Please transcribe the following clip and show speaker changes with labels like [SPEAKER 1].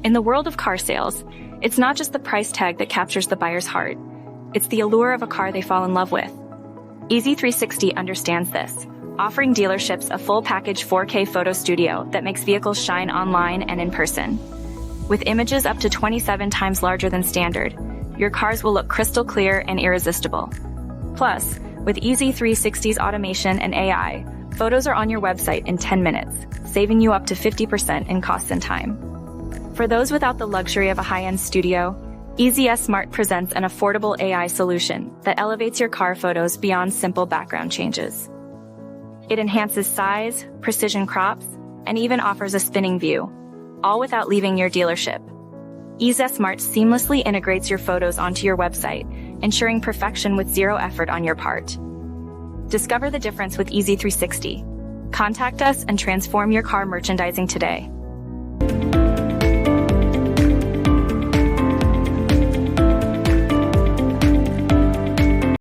[SPEAKER 1] In the world of car sales, it's not just the price tag that captures the buyer's heart. It's the allure of a car they fall in love with. Easy360 understands this, offering dealerships a full package 4K photo studio that makes vehicles shine online and in person. With images up to 27 times larger than standard, your cars will look crystal clear and irresistible. Plus, with Easy360's automation and AI, photos are on your website in 10 minutes, saving you up to 50% in costs and time. For those without the luxury of a high-end studio, EasyS Smart presents an affordable AI solution that elevates your car photos beyond simple background changes. It enhances size, precision crops, and even offers a spinning view, all without leaving your dealership. EasyS Smart seamlessly integrates your photos onto your website, ensuring perfection with zero effort on your part. Discover the difference with Easy360. Contact us and transform your car merchandising today.